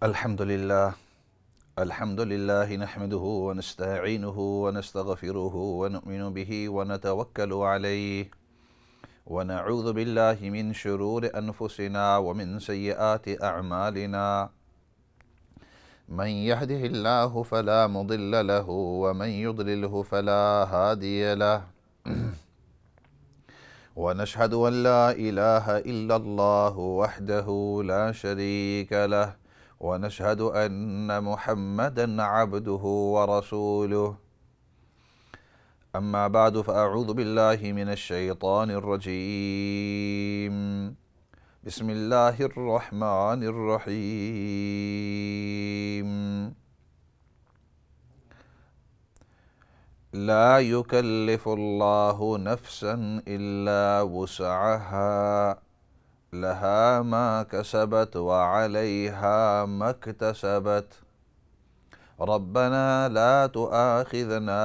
الحمد لله نحمده ونستعينه ونستغفره ونؤمن به ونتوكل عليه ونعوذ بالله من شرور أنفسنا ومن سيئات أعمالنا من يهده الله فلا مضل له ومن يضلله فلا هادي له ونشهد أن لا إله إلا الله وحده لا شريك له ونشهد أن محمدًا عبده ورسوله أما بعد فأعوذ بالله من الشيطان الرجيم بسم الله الرحمن الرحيم لا يكلف الله نفسا إلا وسعها لها ما كسبت وعليها ما اكتسبت ربنا لا تؤاخذنا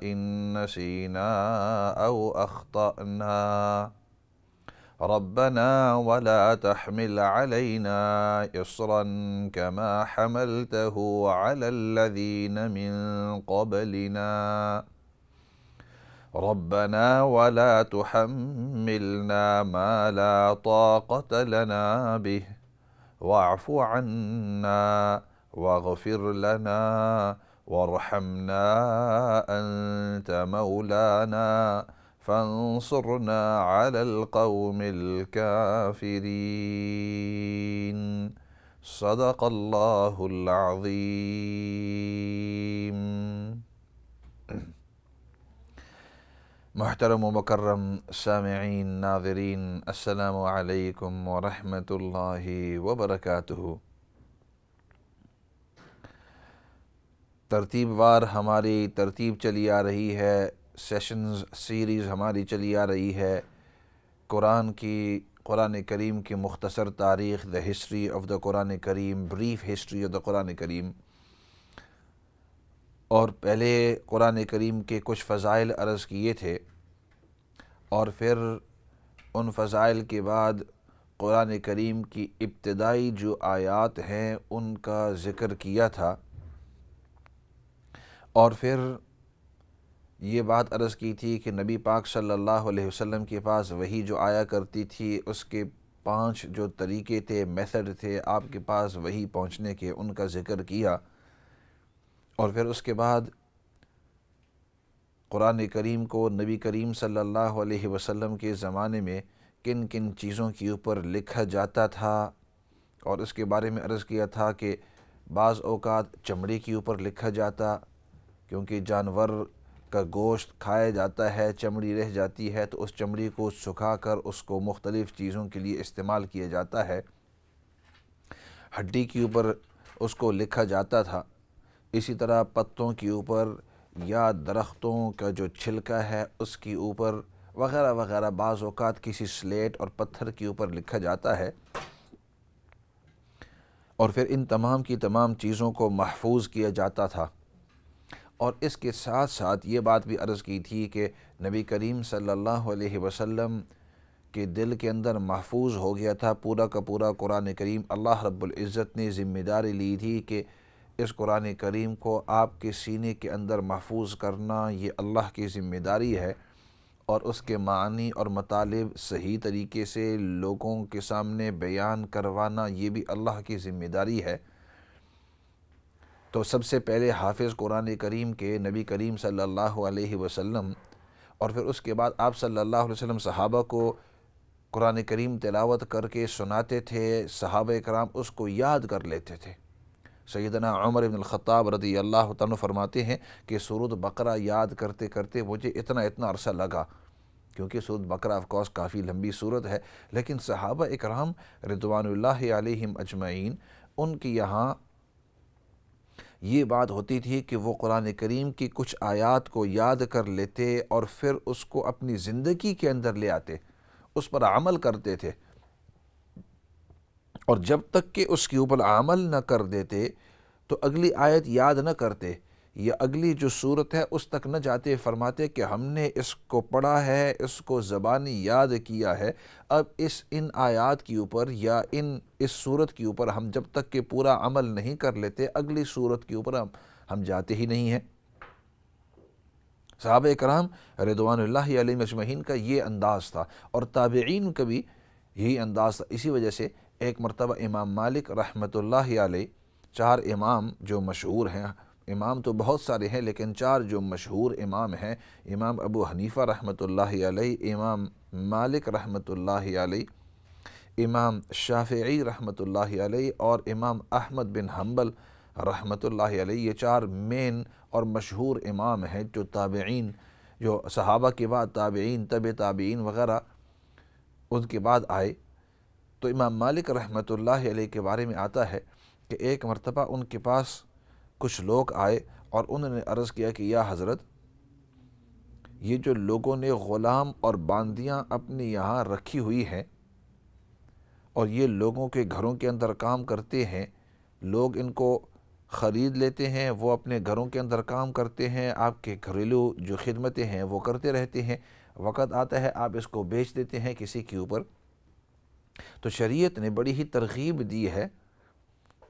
إن نسينا أو أخطأنا ربنا ولا تحمل علينا إصرا كما حملته على الذين من قبلنا ربنا ولا تحملنا ما لا طاقة لنا به واعف عنا واغفر لنا وارحمنا أنت مولانا فانصرنا على القوم الكافرين صدق الله العظيم۔ محترم و مکرم سامعین ناظرین، السلام علیکم ورحمۃ اللہ وبرکاتہ۔ ترتیب وار ہماری ترتیب چلی آ رہی ہے، سیشنز سیریز ہماری چلی آ رہی ہے قرآن کریم کی مختصر تاریخ، the history of the Quran Kareem, brief history of the Quran Kareem. اور پہلے قرآن کریم کے کچھ فضائل عرض کیے تھے، اور پھر ان فضائل کے بعد قرآن کریم کی ابتدائی جو آیات ہیں ان کا ذکر کیا تھا، اور پھر یہ بات عرض کی تھی کہ نبی پاک صلی اللہ علیہ وسلم کے پاس وحی جو آیا کرتی تھی، اس کے 5 جو طریقے تھے، میتھڈ تھے آپ کے پاس وحی پہنچنے کے، ان کا ذکر کیا۔ اور پھر اس کے بعد قرآن کریم کو نبی کریم صلی اللہ علیہ وسلم کے زمانے میں کن کن چیزوں کے اوپر لکھا جاتا تھا، اور اس کے بارے میں عرض کیا تھا کہ بعض اوقات چمڑی کے اوپر لکھا جاتا، کیونکہ جانور کا گوشت کھایا جاتا ہے، چمڑی رہ جاتی ہے، تو اس چمڑی کو سکھا کر اس کو مختلف چیزوں کے لیے استعمال کیا جاتا ہے۔ ہڈی کے اوپر اس کو لکھا جاتا تھا، اسی طرح پتوں کے اوپر یا درختوں کا جو چھلکا ہے اس کے اوپر وغیرہ وغیرہ، بعض اوقات کسی سلیٹ اور پتھر کے اوپر لکھا جاتا ہے۔ اور پھر ان تمام کی تمام چیزوں کو محفوظ کیا جاتا تھا۔ اور اس کے ساتھ ساتھ یہ بات بھی عرض کی تھی کہ نبی کریم صلی اللہ علیہ وسلم کے دل کے اندر محفوظ ہو گیا تھا پورا کا پورا قرآن کریم۔ اللہ رب العزت نے ذمہ داری لی تھی کہ اس قرآن کریم کو آپ کے سینے کے اندر محفوظ کرنا یہ اللہ کی ذمہ داری ہے، اور اس کے معنی اور مطالب صحیح طریقے سے لوگوں کے سامنے بیان کروانا یہ بھی اللہ کی ذمہ داری ہے۔ تو سب سے پہلے حافظ قرآن کریم کے نبی کریم صلی اللہ علیہ وسلم، اور پھر اس کے بعد آپ صلی اللہ علیہ وسلم صحابہ کو قرآن کریم تلاوت کر کے سناتے تھے، صحابہ کرام اس کو یاد کر لیتے تھے۔ سیدنا عمر بن الخطاب رضی اللہ عنہ فرماتے ہیں کہ سورۃ بقرہ یاد کرتے کرتے مجھے اتنا عرصہ لگا، کیونکہ سورۃ بقرہ آف کورس کافی لمبی سورت ہے، لیکن صحابہ اکرام رضوان اللہ علیہم اجمعین ان کی یہاں یہ بات ہوتی تھی کہ وہ قرآن کریم کی کچھ آیات کو یاد کر لیتے اور پھر اس کو اپنی زندگی کے اندر لے آتے، اس پر عمل کرتے تھے، اور جب تک کہ اس کے اوپر عمل نہ کر دیتے تو اگلی آیت یاد نہ کرتے، یہ اگلی جو صورت ہے اس تک نہ جاتے فرماتے کہ ہم نے اس کو پڑھا ہے، اس کو زبانی یاد کیا ہے، اب ان آیات کے اوپر یا اس صورت کے اوپر ہم جب تک کہ پورا عمل نہیں کر لیتے اگلی صورت کے اوپر ہم جاتے ہی نہیں ہیں۔ صحابہ کرام رضوان اللہ علیہم اجمعین کا یہ انداز تھا، اور تابعین کا بھی یہی انداز تھا۔ اسی وجہ سے ایک مرتبہ امام مالک رحمۃ اللہ علیہ، 4 امام جو مشہور ہیں، امام تو بہت سارے ہیں لیکن 4 جو مشہور امام ہیں، امام ابو حنیفہ رحمۃ اللہ علیہ، امام مالک رحمۃ اللہ علیہ، امام شافعی رحمۃ اللہ علیہ، اور امام احمد بن حنبل رحمۃ اللہ علیہ، یہ 4 مین اور مشہور امام ہیں جو تابعین، جو صحابہ کے بعد تابعین، تابعین وغیرہ ان کے بعد آئے۔ تو امام مالک رحمۃ اللہ علیہ کے بارے میں آتا ہے کہ ایک مرتبہ ان کے پاس کچھ لوگ آئے اور انہوں نے عرض کیا کہ یا حضرت، یہ جو لوگوں نے غلام اور باندیاں اپنے یہاں رکھی ہوئی ہیں اور یہ لوگوں کے گھروں کے اندر کام کرتے ہیں، لوگ ان کو خرید لیتے ہیں، وہ اپنے گھروں کے اندر کام کرتے ہیں، آپ کے گھریلو جو خدمتیں ہیں وہ کرتے رہتے ہیں، وقت آتا ہے آپ اس کو بیچ دیتے ہیں کسی کے اوپر۔ تو شریعت نے بڑی ہی ترغیب دی ہے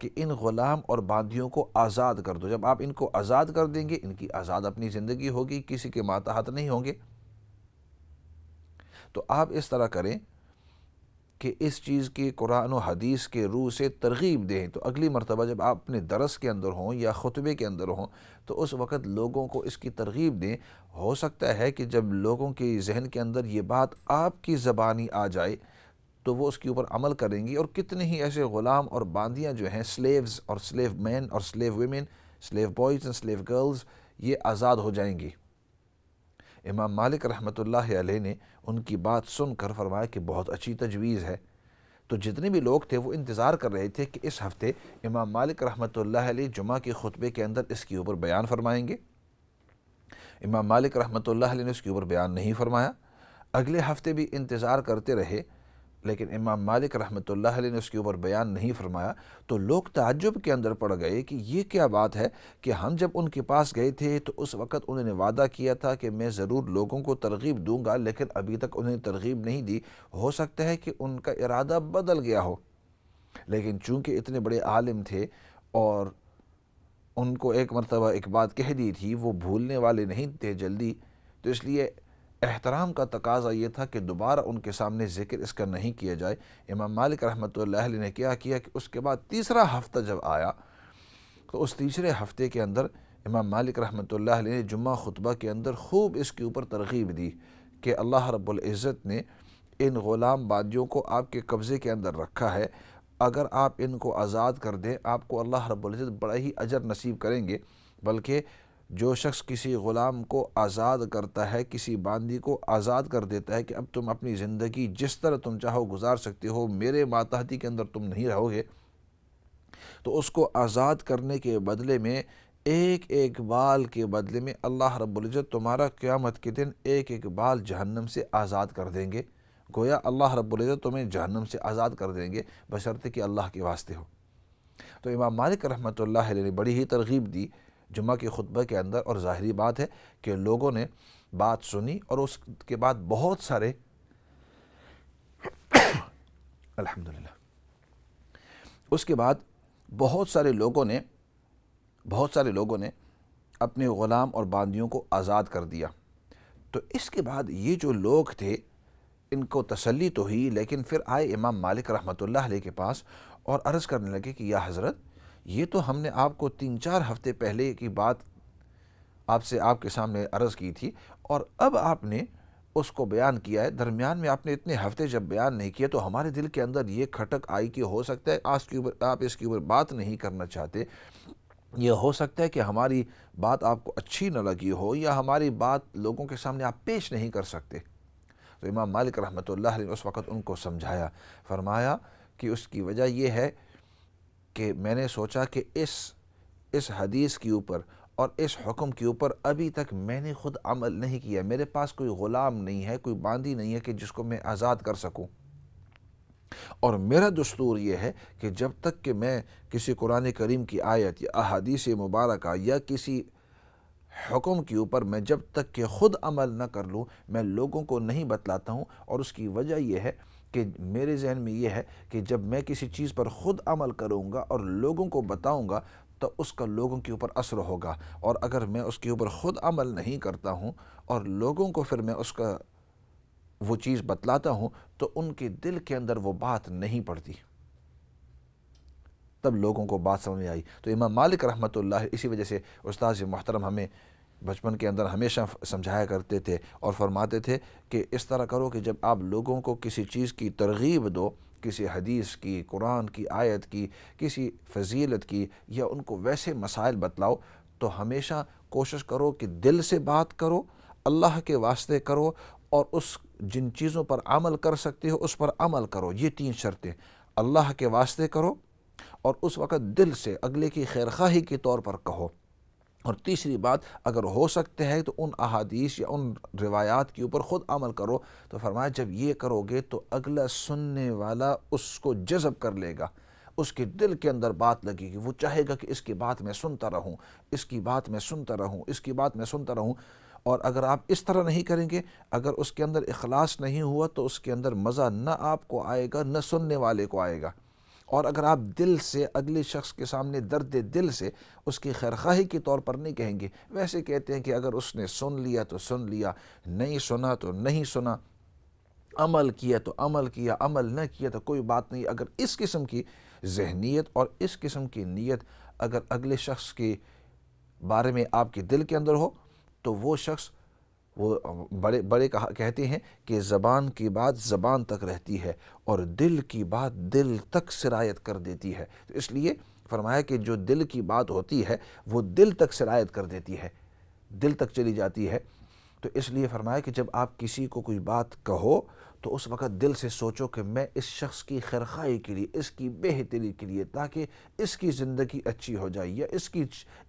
کہ ان غلام اور باندیوں کو آزاد کر دو۔ جب آپ ان کو آزاد کر دیں گے، ان کی آزاد اپنی زندگی ہوگی، کسی کے ماتحت نہیں ہوں گے۔ تو آپ اس طرح کریں کہ اس چیز کی قرآن و حدیث کے روح سے ترغیب دیں، تو اگلی مرتبہ جب آپ اپنے درس کے اندر ہوں یا خطبے کے اندر ہوں تو اس وقت لوگوں کو اس کی ترغیب دیں۔ ہو سکتا ہے کہ جب لوگوں کے ذہن کے اندر یہ بات آپ کی زبانی آ جائے تو وہ اس کے اوپر عمل کریں گی، اور کتنے ہی ایسے غلام اور باندیاں جو ہیں، سلیوز اور سلیو مین اور سلیو ویمن، سلیو بوائز اور سلیو گرلز، یہ آزاد ہو جائیں گی۔ امام مالک رحمۃ اللہ علیہ نے ان کی بات سن کر فرمایا کہ بہت اچھی تجویز ہے۔ تو جتنے بھی لوگ تھے وہ انتظار کر رہے تھے کہ اس ہفتے امام مالک رحمۃ اللہ علیہ جمعہ کے خطبے کے اندر اس کے اوپر بیان فرمائیں گے۔ امام مالک رحمۃ اللہ علیہ نے اس کے اوپر بیان نہیں فرمایا۔ اگلے ہفتے بھی انتظار کرتے رہے لیکن امام مالک رحمۃ اللہ علیہ نے اس کے اوپر بیان نہیں فرمایا۔ تو لوگ تعجب کے اندر پڑ گئے کہ یہ کیا بات ہے کہ ہم جب ان کے پاس گئے تھے تو اس وقت انہوں نے وعدہ کیا تھا کہ میں ضرور لوگوں کو ترغیب دوں گا، لیکن ابھی تک انہیں ترغیب نہیں دی۔ ہو سکتا ہے کہ ان کا ارادہ بدل گیا ہو، لیکن چونکہ اتنے بڑے عالم تھے اور ان کو ایک مرتبہ ایک بات کہہ دی تھی، وہ بھولنے والے نہیں تھے جلدی، تو اس لیے احترام کا تقاضا یہ تھا کہ دوبارہ ان کے سامنے ذکر اس کا نہیں کیا جائے۔ امام مالک رحمۃ اللہ علیہ نے کیا کہ اس کے بعد تیسرا ہفتہ جب آیا تو اس تیسرے ہفتے کے اندر امام مالک رحمۃ اللہ علیہ نے جمعہ خطبہ کے اندر خوب اس کے اوپر ترغیب دی کہ اللہ رب العزت نے ان غلام باندیوں کو آپ کے قبضے کے اندر رکھا ہے، اگر آپ ان کو آزاد کر دیں آپ کو اللہ رب العزت بڑا ہی اجر نصیب کریں گے، بلکہ جو شخص کسی غلام کو آزاد کرتا ہے، کسی باندی کو آزاد کر دیتا ہے کہ اب تم اپنی زندگی جس طرح تم چاہو گزار سکتے ہو، میرے ماتحتی کے اندر تم نہیں رہو گے، تو اس کو آزاد کرنے کے بدلے میں ایک ایک بال کے بدلے میں اللہ رب العزت تمہارا قیامت کے دن ایک ایک بال جہنم سے آزاد کر دیں گے۔ گویا اللہ رب العزت تمہیں جہنم سے آزاد کر دیں گے بشرطے کہ اللہ کے واسطے ہو۔ تو امام مالک رحمۃ اللہ علیہ نے بڑی ہی ترغیب دی جمعہ کے خطبہ کے اندر، اور ظاہری بات ہے کہ لوگوں نے بات سنی اور اس کے بعد بہت سارے الحمدللہ اس کے بعد بہت سارے لوگوں نے اپنے غلام اور باندیوں کو آزاد کر دیا۔ تو اس کے بعد یہ جو لوگ تھے ان کو تسلی تو ہوئی، لیکن پھر آئے امام مالک رحمۃ اللہ علیہ کے پاس اور عرض کرنے لگے کہ یا حضرت، یہ تو ہم نے آپ کو 3-4 ہفتے پہلے کی بات آپ کے سامنے عرض کی تھی، اور اب آپ نے اس کو بیان کیا ہے۔ درمیان میں آپ نے اتنے ہفتے جب بیان نہیں کیا تو ہمارے دل کے اندر یہ کھٹک آئی کہ ہو سکتا ہے آپ اس کے اوپر بات نہیں کرنا چاہتے، یہ ہو سکتا ہے کہ ہماری بات آپ کو اچھی نہ لگی ہو، یا ہماری بات لوگوں کے سامنے آپ پیش نہیں کر سکتے۔ تو امام مالک رحمۃ اللہ علیہ نے اس وقت ان کو سمجھایا، فرمایا کہ اس کی وجہ یہ ہے کہ میں نے سوچا کہ اس حدیث کے اوپر اور اس حکم کے اوپر ابھی تک میں نے خود عمل نہیں کیا، میرے پاس کوئی غلام نہیں ہے، کوئی باندی نہیں ہے کہ جس کو میں آزاد کر سکوں، اور میرا دستور یہ ہے کہ جب تک کہ میں کسی قرآن کریم کی آیت یا احادیث مبارکہ یا کسی حکم کے اوپر میں جب تک کہ خود عمل نہ کر لوں میں لوگوں کو نہیں بتلاتا ہوں، اور اس کی وجہ یہ ہے کہ میرے ذہن میں یہ ہے کہ جب میں کسی چیز پر خود عمل کروں گا اور لوگوں کو بتاؤں گا تو اس کا لوگوں کے اوپر اثر ہوگا، اور اگر میں اس کے اوپر خود عمل نہیں کرتا ہوں اور لوگوں کو پھر میں اس کا وہ چیز بتلاتا ہوں تو ان کے دل کے اندر وہ بات نہیں پڑتی، تب لوگوں کو بات سمجھ میں آئی۔ تو امام مالک رحمۃ اللہ اسی وجہ سے استاذ محترم ہمیں بچپن کے اندر ہمیشہ سمجھایا کرتے تھے اور فرماتے تھے کہ اس طرح کرو کہ جب آپ لوگوں کو کسی چیز کی ترغیب دو، کسی حدیث کی، قرآن کی آیت کی، کسی فضیلت کی، یا ان کو ویسے مسائل بتلاؤ تو ہمیشہ کوشش کرو کہ دل سے بات کرو، اللہ کے واسطے کرو، اور اس جن چیزوں پر عمل کر سکتے ہو اس پر عمل کرو۔ یہ 3 شرطیں، اللہ کے واسطے کرو، اور اس وقت دل سے اگلے کی خیرخواہی کے طور پر کہو، اور تیسری بات اگر ہو سکتے ہے تو ان احادیث یا ان روایات کے اوپر خود عمل کرو۔ تو فرمایا جب یہ کرو گے تو اگلا سننے والا اس کو جذب کر لے گا، اس کے دل کے اندر بات لگے گی، وہ چاہے گا کہ اس کی بات میں سنتا رہوں، اس کی بات میں سنتا رہوں، اس کی بات میں سنتا رہوں۔ اور اگر آپ اس طرح نہیں کریں گے، اگر اس کے اندر اخلاص نہیں ہوا تو اس کے اندر مزہ نہ آپ کو آئے گا نہ سننے والے کو آئے گا۔ اور اگر آپ دل سے اگلے شخص کے سامنے درد دل سے اس کی خیرخواہی کے طور پر نہیں کہیں گے، ویسے کہتے ہیں کہ اگر اس نے سن لیا تو سن لیا، نہیں سنا تو نہیں سنا، عمل کیا تو عمل کیا، عمل نہ کیا تو کوئی بات نہیں۔ اگر اس قسم کی ذہنیت اور اس قسم کی نیت اگر اگلے شخص کے بارے میں آپ کے دل کے اندر ہو تو وہ شخص، وہ بڑے کہتے ہیں کہ زبان کی بات زبان تک رہتی ہے اور دل کی بات دل تک سرایت کر دیتی ہے۔ تو اس لیے فرمایا کہ جو دل کی بات ہوتی ہے وہ دل تک سرایت کر دیتی ہے، دل تک چلی جاتی ہے۔ تو اس لیے فرمایا کہ جب آپ کسی کو کوئی بات کہو تو اس وقت دل سے سوچو کہ میں اس شخص کی خیرخواہی کے لیے، اس کی بہتری کے لیے، تاکہ اس کی زندگی اچھی ہو جائے، یا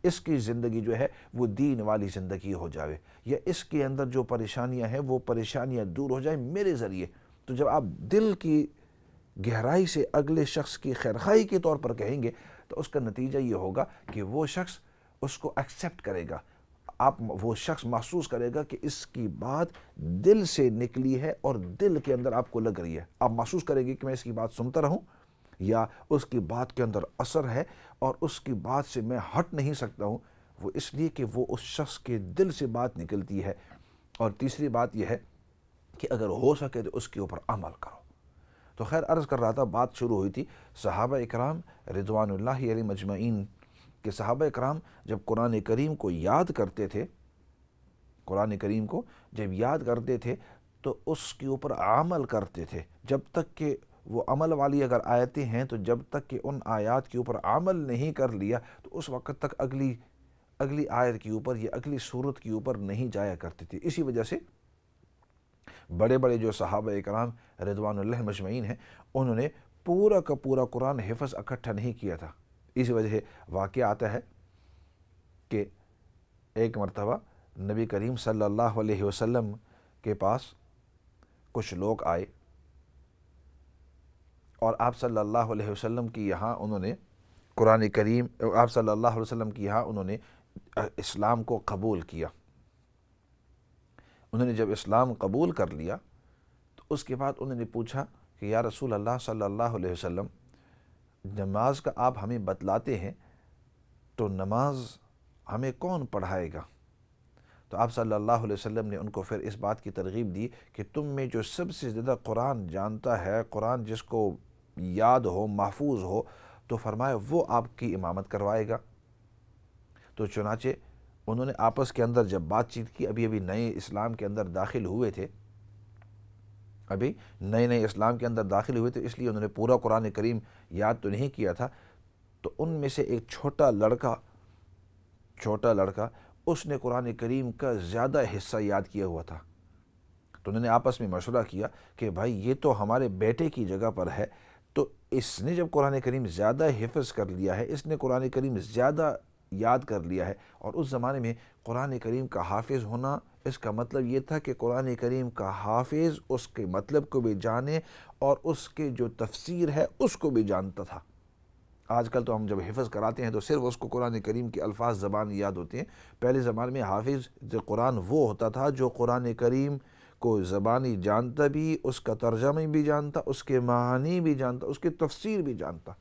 اس کی زندگی جو ہے وہ دین والی زندگی ہو جائے، یا اس کے اندر جو پریشانیاں ہیں وہ پریشانیاں دور ہو جائیں میرے ذریعے۔ تو جب آپ دل کی گہرائی سے اگلے شخص کی خیرخواہی کے طور پر کہیں گے تو اس کا نتیجہ یہ ہوگا کہ وہ شخص اس کو ایکسیپٹ کرے گا، وہ شخص محسوس کرے گا کہ اس کی بات دل سے نکلی ہے اور دل کے اندر آپ کو لگ رہی ہے۔ آپ محسوس کریں گے کہ میں اس کی بات سنتا رہوں، یا اس کی بات کے اندر اثر ہے اور اس کی بات سے میں ہٹ نہیں سکتا ہوں، وہ اس لیے کہ وہ اس شخص کے دل سے بات نکلتی ہے۔ اور تیسری بات یہ ہے کہ اگر ہو سکے تو اس کے اوپر عمل کرو۔ تو خیر عرض کر رہا تھا، بات شروع ہوئی تھی صحابہ اکرام رضوان اللہ علیہم مجمعین کہ صحابہ اکرام جب قرآن کریم کو یاد کرتے تھے، قرآن کریم کو جب یاد کرتے تھے تو اس کے اوپر عمل کرتے تھے، جب تک کہ وہ عمل والی اگر آیتیں ہیں تو جب تک کہ ان آیات کے اوپر عمل نہیں کر لیا تو اس وقت تک اگلی آیت کے اوپر یا اگلی صورت کے اوپر نہیں جایا کرتے تھے۔ اسی وجہ سے بڑے بڑے جو صحابہ اکرام رضوان اللہ مجمعین ہیں انہوں نے پورا کا پورا قرآن حفظ اکٹھا نہیں کیا تھا۔ اسی وجہ سے واقعہ آتا ہے کہ ایک مرتبہ نبی کریم صلی اللہ علیہ وسلم کے پاس کچھ لوگ آئے اور آپ صلی اللہ علیہ وسلم کی یہاں انہوں نے قرآن کریم، آپ صلی اللہ علیہ وسلم کی یہاں انہوں نے اسلام کو قبول کیا۔ انہوں نے جب اسلام قبول کر لیا تو اس کے بعد انہوں نے پوچھا کہ یا رسول اللہ صلی اللہ علیہ وسلم، نماز کا آپ ہمیں بتلاتے ہیں تو نماز ہمیں کون پڑھائے گا؟ تو آپ صلی اللہ علیہ وسلم نے ان کو پھر اس بات کی ترغیب دی کہ تم میں جو سب سے زیادہ قرآن جانتا ہے، قرآن جس کو یاد ہو، محفوظ ہو، تو فرمایا وہ آپ کی امامت کروائے گا۔ تو چنانچہ انہوں نے آپس کے اندر جب بات چیت کی، ابھی نئے اسلام کے اندر داخل ہوئے تھے، ابھی نئے اسلام کے اندر داخل ہوئے تھے، اس لیے انہوں نے پورا قرآن کریم یاد تو نہیں کیا تھا۔ تو ان میں سے ایک چھوٹا لڑکا اس نے قرآن کریم کا زیادہ حصہ یاد کیا ہوا تھا۔ تو انہوں نے آپس میں مشورہ کیا کہ بھائی یہ تو ہمارے بیٹے کی جگہ پر ہے، تو اس نے جب قرآن کریم زیادہ حفظ کر لیا ہے، اس نے قرآن کریم زیادہ یاد کر لیا ہے، اور اس زمانے میں قرآن کریم کا حافظ ہونا اس کا مطلب یہ تھا کہ قرآن کریم کا حافظ اس کے مطلب کو بھی جانے اور اس کے جو تفسیر ہے اس کو بھی جانتا تھا۔ آج کل تو ہم جب حفظ کراتے ہیں تو صرف اس کو قرآن کریم کے الفاظ زبان یاد ہوتے ہیں. پہلے زمانے میں حافظ جو قرآن وہ ہوتا تھا جو قرآن کریم کو زبانی جانتا بھی، اس کا ترجمہ بھی جانتا، اس کے معنی بھی جانتا، اس کی تفسیر بھی جانتا.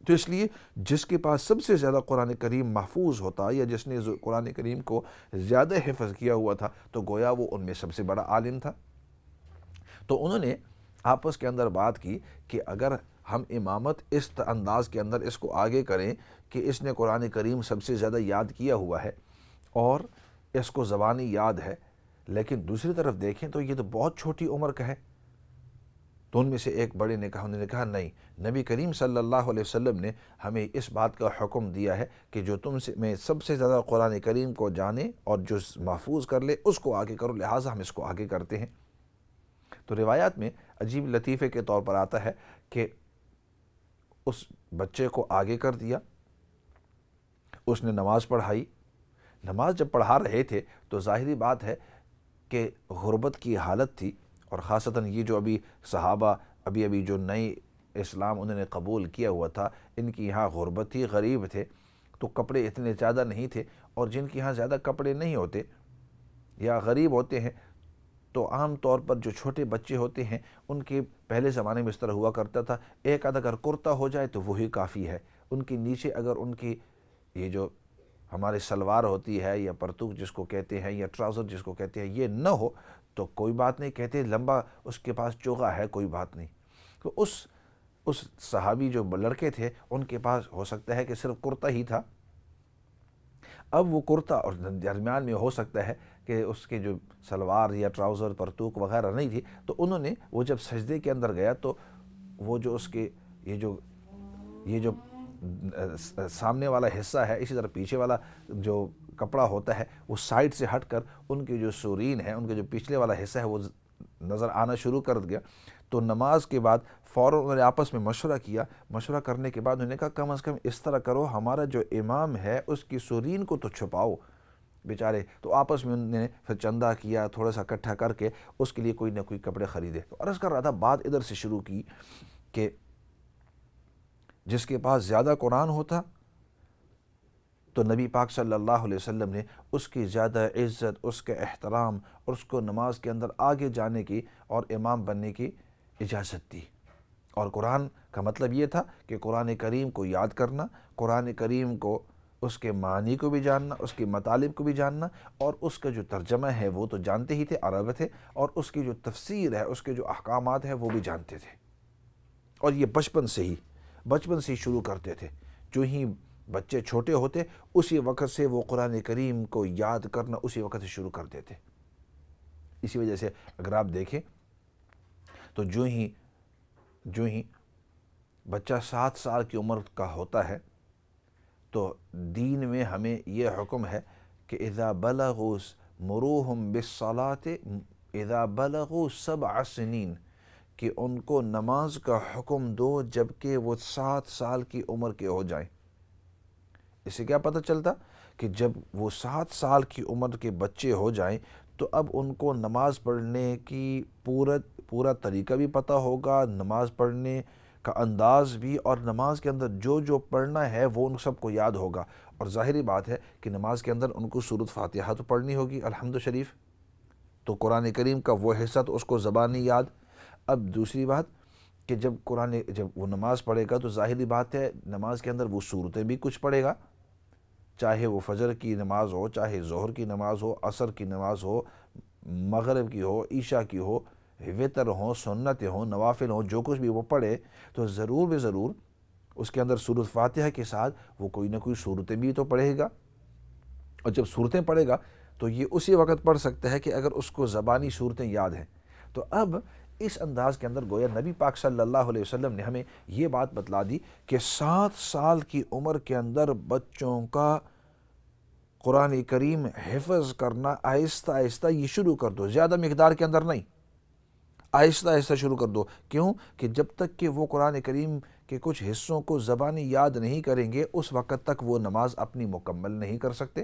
تو اس لیے جس کے پاس سب سے زیادہ قرآن کریم محفوظ ہوتا یا جس نے قرآن کریم کو زیادہ حفظ کیا ہوا تھا تو گویا وہ ان میں سب سے بڑا عالم تھا. تو انہوں نے آپس کے اندر بات کی کہ اگر ہم امامت اس انداز کے اندر اس کو آگے کریں کہ اس نے قرآن کریم سب سے زیادہ یاد کیا ہوا ہے اور اس کو زبانی یاد ہے، لیکن دوسری طرف دیکھیں تو یہ تو بہت چھوٹی عمر کا ہے. تو ان میں سے ایک بڑے نے کہا، انہوں نے کہا نہیں، نبی کریم صلی اللہ علیہ وسلم نے ہمیں اس بات کا حکم دیا ہے کہ جو تم سے میں سب سے زیادہ قرآن کریم کو جانے اور جو محفوظ کر لے اس کو آگے کرو، لہٰذا ہم اس کو آگے کرتے ہیں. تو روایات میں عجیب لطیفے کے طور پر آتا ہے کہ اس بچے کو آگے کر دیا، اس نے نماز پڑھائی. نماز جب پڑھا رہے تھے تو ظاہری بات ہے کہ غربت کی حالت تھی، اور خاصتاً یہ جو ابھی صحابہ ابھی جو نئے اسلام انہوں نے قبول کیا ہوا تھا، ان کی یہاں غربت تھی، غریب تھے، تو کپڑے اتنے زیادہ نہیں تھے. اور جن کی یہاں زیادہ کپڑے نہیں ہوتے یا غریب ہوتے ہیں تو عام طور پر جو چھوٹے بچے ہوتے ہیں ان کے پہلے زمانے میں اس طرح ہوا کرتا تھا، ایک آدھ اگر کرتا ہو جائے تو وہی کافی ہے. ان کے نیچے اگر ان کی یہ جو ہمارے سلوار ہوتی ہے یا پرتوک جس کو کہتے ہیں یا ٹراؤزر جس کو کہتے ہیں یہ نہ ہو تو کوئی بات نہیں، کہتے لمبا اس کے پاس چوغا ہے کوئی بات نہیں. تو اس صحابی جو لڑکے تھے ان کے پاس ہو سکتا ہے کہ صرف کرتا ہی تھا. اب وہ کرتا اور درمیان میں ہو سکتا ہے کہ اس کے جو سلوار یا ٹراؤزر پرتوک وغیرہ نہیں تھی. تو انہوں نے وہ جب سجدے کے اندر گیا تو وہ جو اس کے یہ جو سامنے والا حصہ ہے، اسی طرح پیچھے والا جو کپڑا ہوتا ہے وہ سائڈ سے ہٹ کر ان کی جو سورین ہے، ان کے جو پچھلے والا حصہ ہے وہ نظر آنا شروع کر گیا. تو نماز کے بعد فوراً انہوں نے آپس میں مشورہ کیا. مشورہ کرنے کے بعد انہوں نے کہا کم از کم اس طرح کرو، ہمارا جو امام ہے اس کی سورین کو تو چھپاؤ بیچارے. تو آپس میں انہوں نے پھر چندہ کیا، تھوڑا سا اکٹھا کر کے اس کے لیے کوئی نہ کوئی کپڑے خریدے. تو عرض کر رہا تھا، بات ادھر سے شروع کی کہ جس کے پاس زیادہ قرآن ہوتا تو نبی پاک صلی اللہ علیہ وسلم نے اس کی زیادہ عزت، اس کے احترام اور اس کو نماز کے اندر آگے جانے کی اور امام بننے کی اجازت دی. اور قرآن کا مطلب یہ تھا کہ قرآن کریم کو یاد کرنا، قرآن کریم کو اس کے معنی کو بھی جاننا، اس کے مطالب کو بھی جاننا، اور اس کا جو ترجمہ ہے وہ تو جانتے ہی تھے، عرب تھے، اور اس کی جو تفسیر ہے، اس کے جو احکامات ہیں وہ بھی جانتے تھے. اور یہ بچپن سے ہی شروع کرتے تھے. جو ہی بچے چھوٹے ہوتے اسی وقت سے وہ قرآن کریم کو یاد کرنا اسی وقت سے شروع کر دیتے. اسی وجہ سے اگر آپ دیکھیں تو جو ہی بچہ 7 سال کی عمر کا ہوتا ہے تو دین میں ہمیں یہ حکم ہے کہ اذا بلغوا مروہم بالصلاة اذا بلغوا 7 سنین، کہ ان کو نماز کا حکم دو جبکہ وہ 7 سال کی عمر کے ہو جائیں. اس سے کیا پتہ چلتا کہ جب وہ 7 سال کی عمر کے بچے ہو جائیں تو اب ان کو نماز پڑھنے کی پورا طریقہ بھی پتہ ہوگا، نماز پڑھنے کا انداز بھی، اور نماز کے اندر جو پڑھنا ہے وہ ان سب کو یاد ہوگا. اور ظاہری بات ہے کہ نماز کے اندر ان کو سورۃ فاتحہ تو پڑھنی ہوگی، الحمد شریف، تو قرآن کریم کا وہ حصہ تو اس کو زبانی یاد. اب دوسری بات کہ جب وہ نماز پڑھے گا تو ظاہری بات ہے نماز کے اندر وہ صورتیں بھی کچھ پڑھے گا، چاہے وہ فجر کی نماز ہو، چاہے ظہر کی نماز ہو، عصر کی نماز ہو، مغرب کی ہو، عشاء کی ہو، وتر ہو، سنتیں ہوں، نوافل ہوں، جو کچھ بھی وہ پڑھے تو ضرور اس کے اندر سورۃ فاتحہ کے ساتھ وہ کوئی نہ کوئی صورتیں بھی تو پڑھے گا. اور جب صورتیں پڑھے گا تو یہ اسی وقت پڑھ سکتا ہے کہ اگر اس کو زبانی صورتیں یاد ہیں. تو اب اس انداز کے اندر گویا نبی پاک صلی اللہ علیہ وسلم نے ہمیں یہ بات بتلا دی کہ 7 سال کی عمر کے اندر بچوں کا قرآن کریم حفظ کرنا آہستہ آہستہ یہ شروع کر دو، زیادہ مقدار کے اندر نہیں، آہستہ آہستہ شروع کر دو. کیوں کہ جب تک کہ وہ قرآن کریم کے کچھ حصوں کو زبانی یاد نہیں کریں گے اس وقت تک وہ نماز اپنی مکمل نہیں کر سکتے.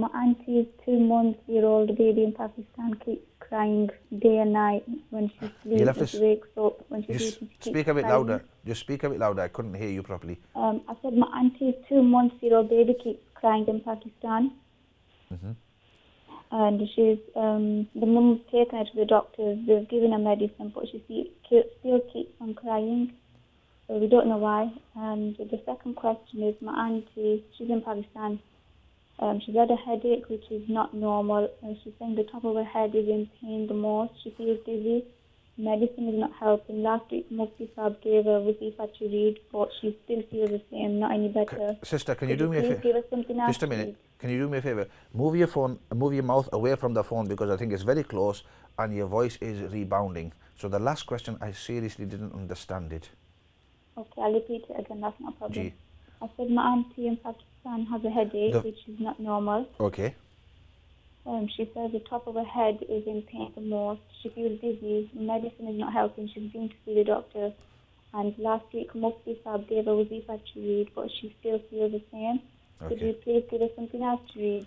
My auntie's 2-month-old baby in Pakistan keeps crying day and night when she sleeps, when she wakes up, when she sleeps, she keeps Speak a bit crying. louder. Just speak a bit louder. I couldn't hear you properly. I said my auntie's 2-month-old baby keeps crying in Pakistan. And she's, the mum's taken her to the doctors, they've given her medicine, but she still keeps on crying. So we don't know why. And the second question is, my auntie, she's in Pakistan. She's had a headache which is not normal. She's saying the top of her head is in pain the most. She feels dizzy. Medicine is not helping. Last week, Mufti Saab gave her Wazifa to read, but she still feels the same, not any better. Sister, can you do me a favor? Give us something else. Just a minute. Can you do me a favor? Move your phone, move your mouth away from the phone, because I think it's very close and your voice is rebounding. So the last question, I seriously didn't understand it. Okay, I'll repeat it again. That's not a problem. Ji. I said my auntie in Pakistan has a headache, which is not normal. Okay. She says the top of her head is in pain the most. She feels dizzy. Medicine is not helping. She's been to see the doctor. And last week, Mufti Saab gave her Wazifa to read, but she still feels the same. Okay. Could you please give us something else to read?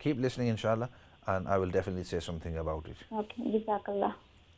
Keep listening, inshallah, and I will definitely say something about it. Okay, Jazakallah.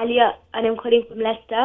Alia and I'm calling from Leicester.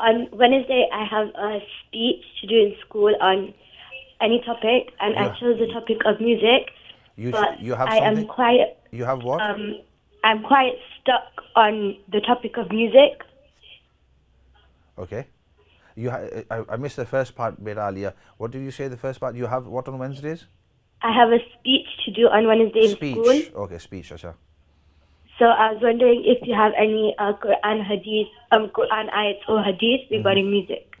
On Wednesday I have a speech to do in school on any topic, and I chose the topic of music. You have I something? am quite. You have what? I'm quite stuck on the topic of music. Okay. I missed the first part, beta Alia. What did you say? The first part. You have what on Wednesdays? I have a speech to do on Wednesday in school. Speech. Okay, speech. Asha. So I was wondering if you have any Quran hadith, Quran ayats or hadith regarding music.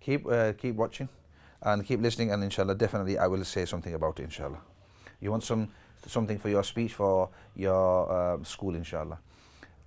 Keep watching and keep listening, and inshallah definitely I will say something about it inshallah. You want something for your speech for your school inshallah.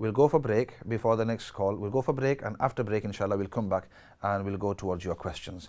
we'll go for break before the next call. We'll go for break, and after break inshallah we'll come back and we'll go towards your questions.